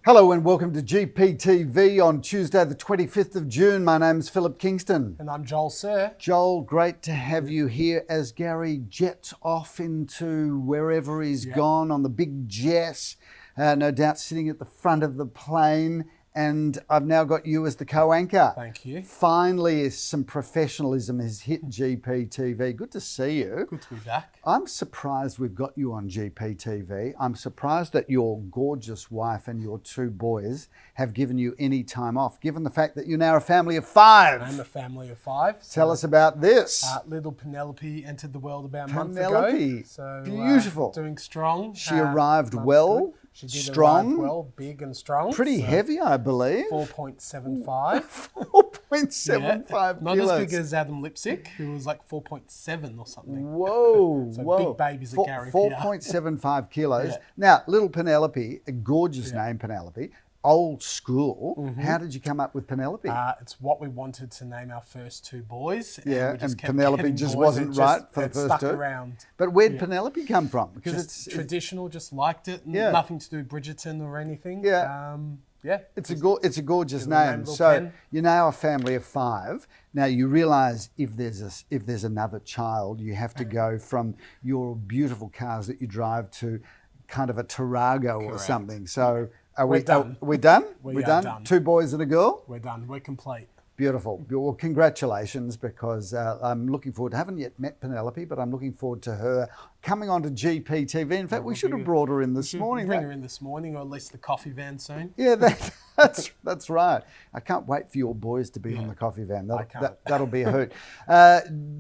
Hello and welcome to GPTV on Tuesday the 25th of June. My name's Philip Kingston. And I'm Joel Sir. Joel, great to have you here as Gary jets off into wherever he's gone on the big jet. No doubt sitting at the front of the plane. And I've now got you as the co-anchor. Thank you. Finally, some professionalism has hit GPTV. Good to see you. Good to be back. I'm surprised we've got you on GPTV. I'm surprised that your gorgeous wife and your two boys have given you any time off, given the fact that you're now a family of five. I'm a family of five. Tell us about this. Little Penelope entered the world about a month Penelope, ago. So, beautiful. Doing strong. She arrived well, She did strong, arrive well, big and strong. pretty heavy, I believe. 4.75. 4.75 Not kilos. as big as Adam Lipsick, who was like 4.7 or something. Whoa, So whoa. big babies at Gary. 4.75 kilos. Yeah. Now, little Penelope, a gorgeous name, Penelope, old school. How did you come up with Penelope? It's what we wanted to name our first two boys. Yeah, we just and kept Penelope getting just boys. wasn't right for the it first stuck two. around. But where'd Penelope come from? Because Just traditional, just liked it. Yeah. Nothing to do with Bridgerton or anything. Yeah. It's a gorgeous name. little So pen. you're now a family of five. Now you realise if there's another child, you have to go from your beautiful cars that you drive to kind of a Tarago or Correct. something. So We're done. We're done. We We're are done. done. Two boys and a girl. We're done. We're complete. Beautiful. Well, congratulations, because I'm looking forward to, haven't yet met Penelope, but I'm looking forward to her coming on to GPTV. In fact, we should have brought her in this morning. Bring her in this morning, or at least the coffee van soon. Yeah, that's right. I can't wait for your boys to be on the coffee van. That'll be a hoot.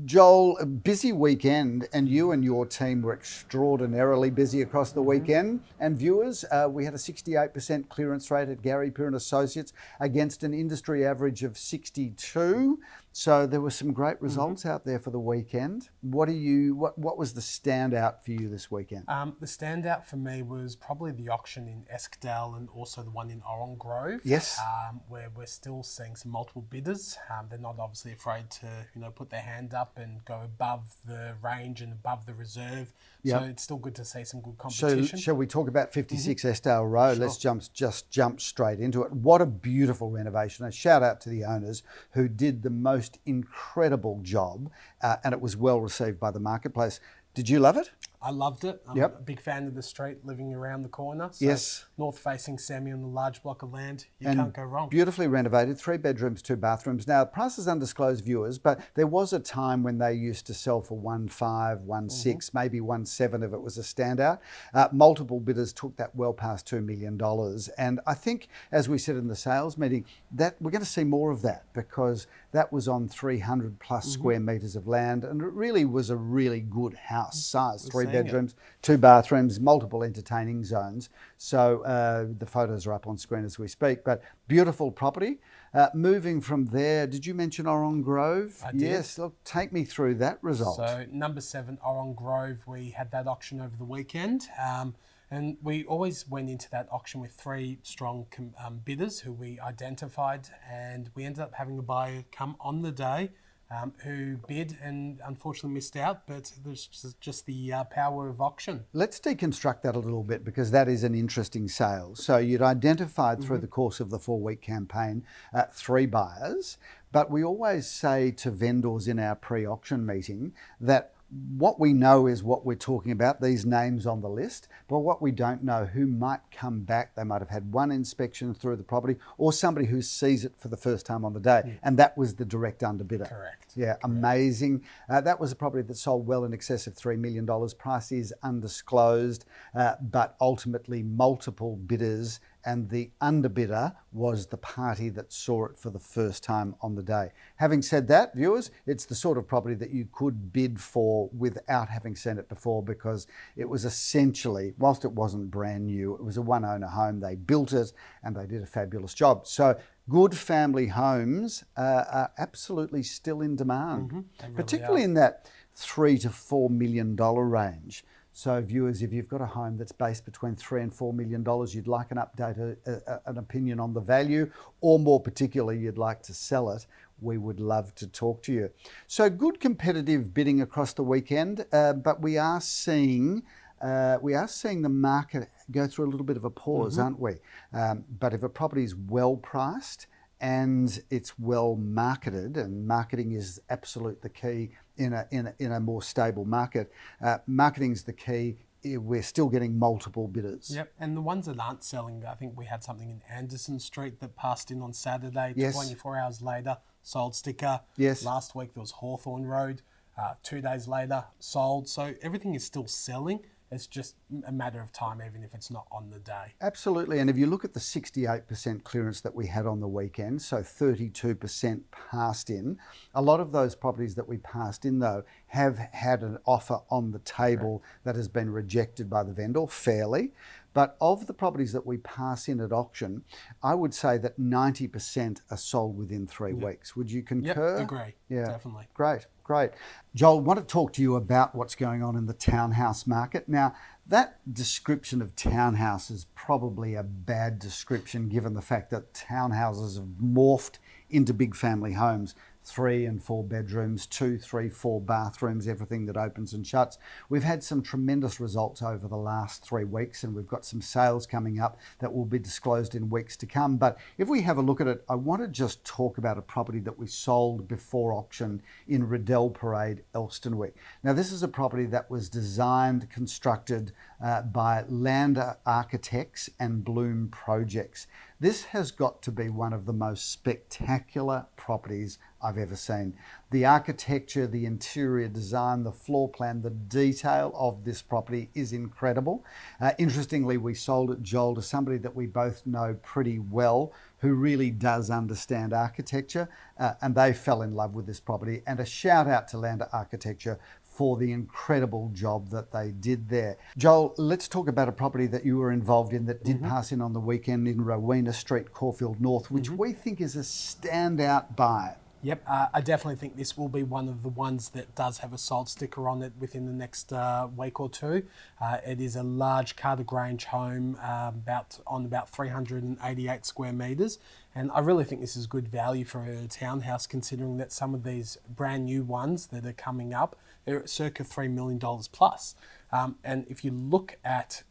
Joel, a busy weekend, and you and your team were extraordinarily busy across the weekend. And viewers, we had a 68% clearance rate at Gary Peer & Associates against an industry average of 62. So there were some great results out there for the weekend. What was the standout for you this weekend? The standout for me was probably the auction in Eskdale and also the one in Oran Grove. Yes. Where we're still seeing some multiple bidders. They're not obviously afraid to put their hand up and go above the range and above the reserve. Yep. So it's still good to see some good competition. Shall we talk about 56 Eskdale Road? Let's just jump straight into it. What a beautiful renovation. A shout out to the owners who did the most incredible job, and it was well received by the marketplace. Did you love it? I loved it. I'm a big fan of the street, living around the corner. So yes. North facing semi on a large block of land. You And can't go wrong. Beautifully renovated, 3 bedrooms, 2 bathrooms. Now, prices undisclosed, viewers, but there was a time when they used to sell for 1.5, 1.6, maybe 1.7 if it was a standout. Multiple bidders took that well past $2 million. And I think, as we said in the sales meeting, that we're going to see more of that, because that was on 300 plus square metres of land, and it really was a really good house size, 3 bedrooms, 2 bathrooms, multiple entertaining zones. So the photos are up on screen as we speak, but beautiful property. Moving from there, did you mention Oran Grove? I did. Yes, look, take me through that result. So number 7, Oran Grove, we had that auction over the weekend. And we always went into that auction with 3 strong bidders who we identified, and we ended up having a buyer come on the day who bid and unfortunately missed out, but there's just the power of auction. Let's deconstruct that a little bit, because that is an interesting sale. So you'd identified through the course of the 4-week campaign 3 buyers, but we always say to vendors in our pre-auction meeting that what we know is what we're talking about, these names on the list, but what we don't know, who might come back. They might have had one inspection through the property, or somebody who sees it for the first time on the day. And that was the direct underbidder. Correct. Yeah, correct. Amazing. That was a property that sold well in excess of $3 million. Price is undisclosed, but ultimately multiple bidders, and the underbidder was the party that saw it for the first time on the day. Having said that, viewers, it's the sort of property that you could bid for without having seen it before, because it was essentially, whilst it wasn't brand new, it was a one-owner home. They built it and they did a fabulous job. So good family homes are absolutely still in demand, particularly in that $3 to $4 million range. So viewers, if you've got a home that's based between $3 and $4 million, you'd like an update, an opinion on the value, or more particularly, you'd like to sell it, we would love to talk to you. So good competitive bidding across the weekend, but we are seeing we are seeing the market go through a little bit of a pause, aren't we? But if a property is well priced and it's well marketed, and marketing is absolute the key in a more stable market, marketing is the key. We're still getting multiple bidders. Yep, and the ones that aren't selling, I think we had something in Anderson Street that passed in on Saturday. Yes. 24 hours later, sold sticker. Yes. Last week there was Hawthorne Road. 2 days later, sold. So everything is still selling. It's just a matter of time, even if it's not on the day. Absolutely. And if you look at the 68% clearance that we had on the weekend, so 32% passed in, a lot of those properties that we passed in, though, have had an offer on the table that has been rejected by the vendor fairly. But of the properties that we pass in at auction, I would say that 90% are sold within 3 weeks. Would you concur? Yep, agree. Yeah, Definitely. Great. Joel, I want to talk to you about what's going on in the townhouse market. Now, that description of townhouse is probably a bad description given the fact that townhouses have morphed into big family homes. 3 and 4 bedrooms, 2, 3, 4 bathrooms, everything that opens and shuts. We've had some tremendous results over the last 3 weeks, and we've got some sales coming up that will be disclosed in weeks to come. But if we have a look at it, I want to just talk about a property that we sold before auction in Riddell Parade, Elstonwick. Now, this is a property that was designed, constructed by Lander Architects and Bloom Projects. This has got to be one of the most spectacular properties I've ever seen. The architecture, the interior design, the floor plan, the detail of this property is incredible. Interestingly, we sold it, Joel, to somebody that we both know pretty well, who really does understand architecture, and they fell in love with this property. And a shout out to Lander Architecture for the incredible job that they did there. Joel, let's talk about a property that you were involved in that did pass in on the weekend in Rowena Street, Caulfield North, which we think is a standout buy. Yep, I definitely think this will be one of the ones that does have a sold sticker on it within the next week or two. It is a large Carter Grange home, about 388 square metres, and I really think this is good value for a townhouse, considering that some of these brand new ones that are coming up, they're at circa $3 million plus. And if you look at,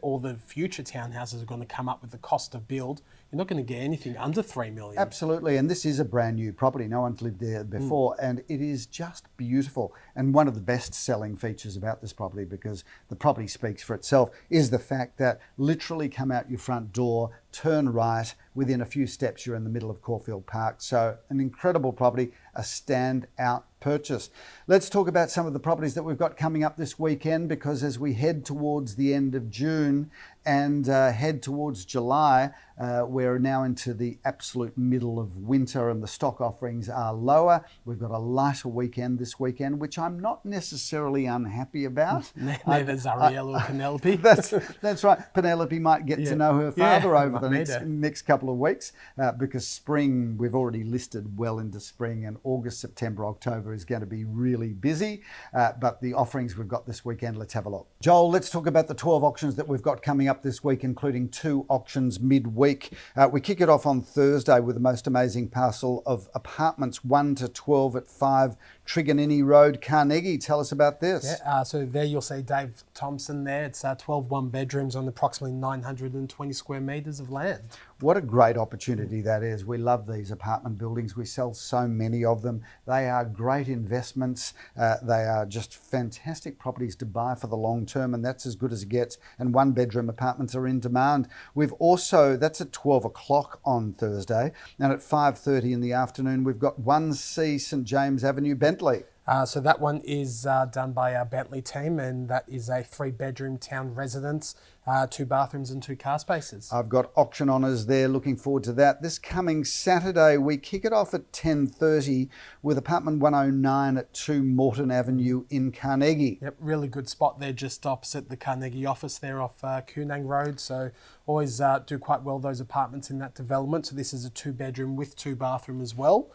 all the future townhouses are going to come up with the cost of build, you're not going to get anything under $3 million. Absolutely, and this is a brand new property. No one's lived there before, and it is just beautiful. And one of the best selling features about this property, because the property speaks for itself, is the fact that literally come out your front door, turn right, within a few steps you're in the middle of Caulfield Park. So an incredible property, a standout purchase. Let's talk about some of the properties that we've got coming up this weekend, because as we head towards the end of June and head towards July, we're now into the absolute middle of winter and the stock offerings are lower. We've got a lighter weekend this weekend, which I'm not necessarily unhappy about. Neither Zariel or Penelope. That's right. Penelope might get to know her father over the next couple of weeks, because spring, we've already listed well into spring, and August, September, October is going to be really busy. But the offerings we've got this weekend, let's have a look. Joel, let's talk about the 12 auctions that we've got coming up this week, including 2 auctions midweek. We kick it off on Thursday with the most amazing parcel of apartments 1 to 12 at 5 Triganini Road, Carnegie. Tell us about this. Yeah, so there you'll see Dave Thompson there. It's 12 one-bedrooms on approximately 920 square metres of land. What a great opportunity that is. We love these apartment buildings. We sell so many of them. They are great investments. They are just fantastic properties to buy for the long term, and that's as good as it gets. And 1-bedroom apartments are in demand. We've also, that's at 12 o'clock on Thursday, and at 5:30 in the afternoon, we've got 1C St James Avenue, Bentley. So that one is done by our Bentley team, and that is a 3-bedroom town residence, 2 bathrooms and 2 car spaces. I've got auction honours there, looking forward to that. This coming Saturday, we kick it off at 10:30 with apartment 109 at 2 Morton Avenue in Carnegie. Yep, really good spot there, just opposite the Carnegie office there off Kunang Road. So always do quite well, those apartments in that development. So this is a 2-bedroom with 2 bathroom as well.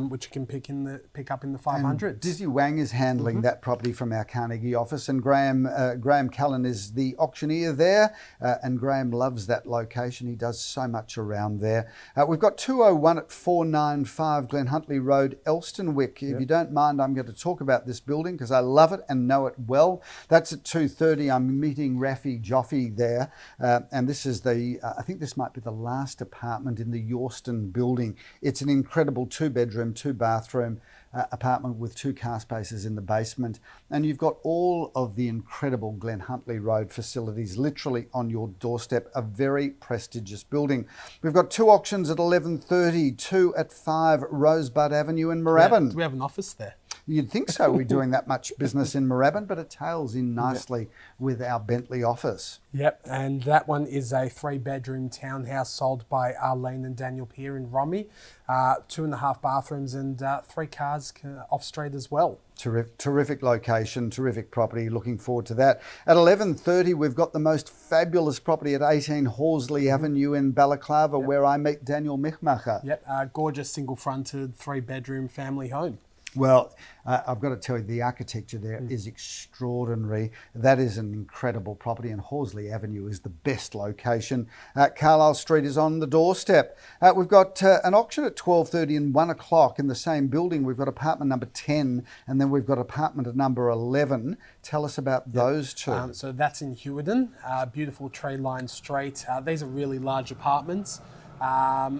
which you can pick up in the 500s. And Dizzy Wang is handling that property from our Carnegie office, and Graham Cullen is the auctioneer there, and Graham loves that location. He does so much around there. We've got 201 at 495 Glen Huntly Road, Elstonwick. If you don't mind, I'm going to talk about this building because I love it and know it well. That's at 2:30. I'm meeting Rafi Joffe there, and this is I think this might be the last apartment in the Yorston building. It's an incredible 2-bedroom, 2-bathroom apartment with 2 car spaces in the basement, and you've got all of the incredible Glen Huntly Road facilities literally on your doorstep. A very prestigious building. We've got 2 auctions at 11:30, 2 at 5 Rosebud Avenue in Moorabbin. Do we have an office there? You'd think so. We're doing that much business in Moorabbin, but it tails in nicely with our Bentley office. Yep, and that one is a 3-bedroom townhouse sold by Arlene and Daniel Peer in Romy. 2.5 bathrooms and 3 cars off street as well. Terrific location, terrific property. Looking forward to that. At 11:30, we've got the most fabulous property at 18 Horsley Avenue in Balaclava, where I meet Daniel Michmacher. Yep, gorgeous single-fronted 3-bedroom family home. Well, I've got to tell you, the architecture there is extraordinary. That is an incredible property, and Horsley Avenue is the best location. Carlisle Street is on the doorstep. We've got an auction at 12:30 and 1 o'clock in the same building. We've got apartment number 10, and then we've got apartment at number 11. Tell us about those two. So that's in Hewarden, beautiful tree-lined street. These are really large apartments.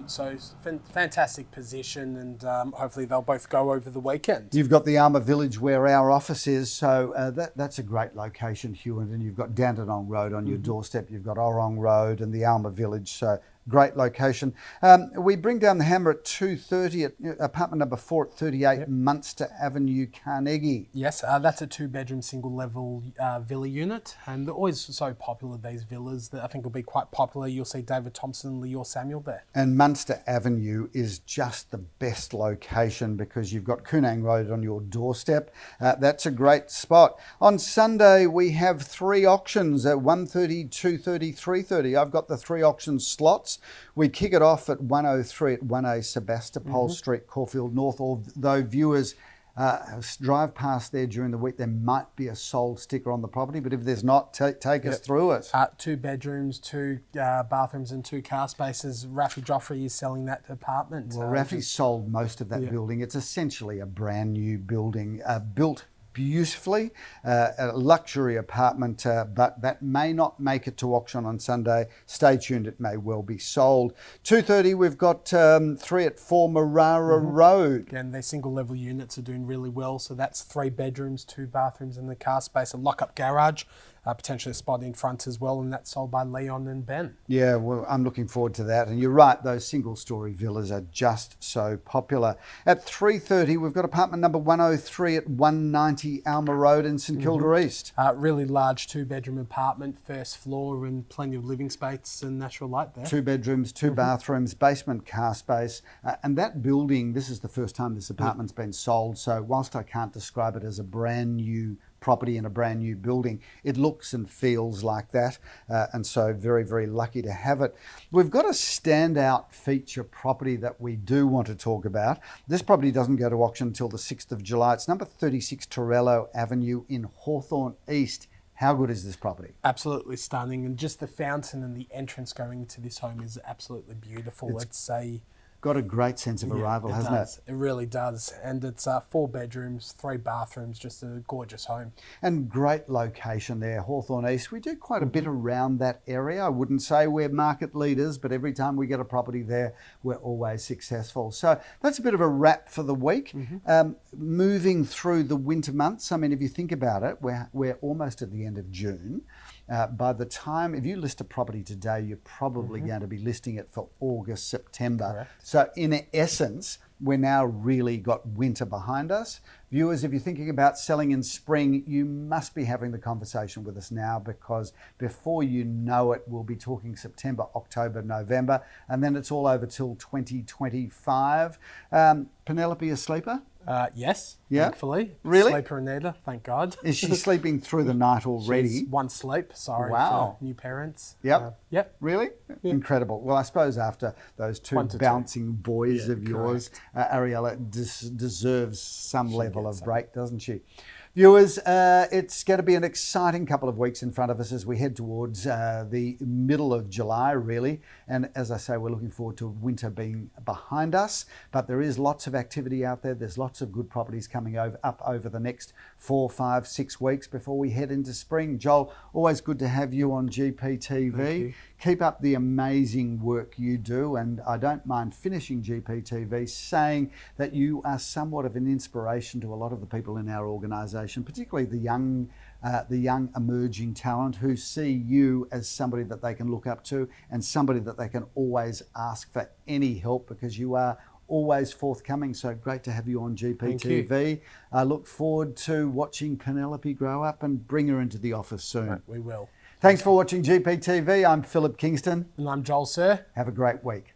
So fantastic position, and hopefully they'll both go over the weekend. You've got the Armour Village where our office is, so that's a great location, Hewarden. You've got Dandenong Road on your doorstep. You've got Orong Road and the Armour Village, so great location. We bring down the hammer at 2:30 at apartment number 4 at 38 Munster Avenue, Carnegie. Yes, that's a 2-bedroom single-level villa unit, and they're always so popular, these villas, that I think will be quite popular. You'll see David Thompson and Leor Samuel there. And Munster Avenue is just the best location because you've got Koonang Road on your doorstep. That's a great spot. On Sunday, we have 3 auctions at 1:30, 2:30, 3:30. I've got the 3 auction slots. We kick it off at 103 at 1A Sebastopol Street, Caulfield North. Although viewers drive past there during the week, there might be a sold sticker on the property, but if there's not, take us through it. 2 bedrooms, 2 bathrooms and 2 car spaces. Rafi Joffrey is selling that apartment. Well, Rafi sold most of that building. It's essentially a brand new building, built beautifully, a luxury apartment, but that may not make it to auction on Sunday. Stay tuned, it may well be sold. 2:30, we've got 3 at 4 Marara Road. Again, their single level units are doing really well, so that's 3 bedrooms, 2 bathrooms and the car space, a lock-up garage, potentially a spot in front as well, and that's sold by Leon and Ben. Yeah, well, I'm looking forward to that. And you're right, those single-storey villas are just so popular. At 3:30, we've got apartment number 103 at 190 Alma Road in St Kilda East. Really large 2-bedroom apartment, first floor, and plenty of living space and natural light there. 2 bedrooms, 2 bathrooms, basement car space. And that building, this is the first time this apartment's been sold. So whilst I can't describe it as a brand new property in a brand new building, it looks and feels like that, and so very, very lucky to have it. We've got a standout feature property that we do want to talk about. This property doesn't go to auction until the 6th of July. It's number 36 Torello Avenue in Hawthorne East. How good is this property? Absolutely stunning, and just the fountain and the entrance going into this home is absolutely beautiful. It's got a great sense of arrival, hasn't it? It really does. And it's 4 bedrooms, 3 bathrooms, just a gorgeous home. And great location there, Hawthorne East. We do quite a bit around that area. I wouldn't say we're market leaders, but every time we get a property there, we're always successful. So that's a bit of a wrap for the week. Moving through the winter months, I mean, if you think about it, we're almost at the end of June. By the time, if you list a property today, you're probably going to be listing it for August, September. Correct. So in essence, we're now really got winter behind us. Viewers, if you're thinking about selling in spring, you must be having the conversation with us now, because before you know it, we'll be talking September, October, November, and then it's all over till 2025. Penelope, a sleeper? Yes, Yeah? thankfully. Really? Sleeper Anita, thank God. Is she sleeping through the night already? She's one sleep, sorry Wow. for new parents. Yep. Yep. Really? Incredible. Well, I suppose after those two 1 to 2. bouncing boys Yeah, of yours, Ariella deserves some level gets of some. break, doesn't she? Viewers, it's going to be an exciting couple of weeks in front of us as we head towards the middle of July, really. And as I say, we're looking forward to winter being behind us. But there is lots of activity out there. There's lots of good properties coming up over the next 4, 5, 6 weeks before we head into spring. Joel, always good to have you on GPTV. Thank you. Keep up the amazing work you do, and I don't mind finishing GPTV saying that you are somewhat of an inspiration to a lot of the people in our organisation, particularly the young emerging talent who see you as somebody that they can look up to and somebody that they can always ask for any help, because you are always forthcoming. So great to have you on GPTV. I look forward to watching Penelope grow up and bring her into the office soon. Right, we will. Thanks for watching GPTV. I'm Philip Kingston. And I'm Joel Sir. Have a great week.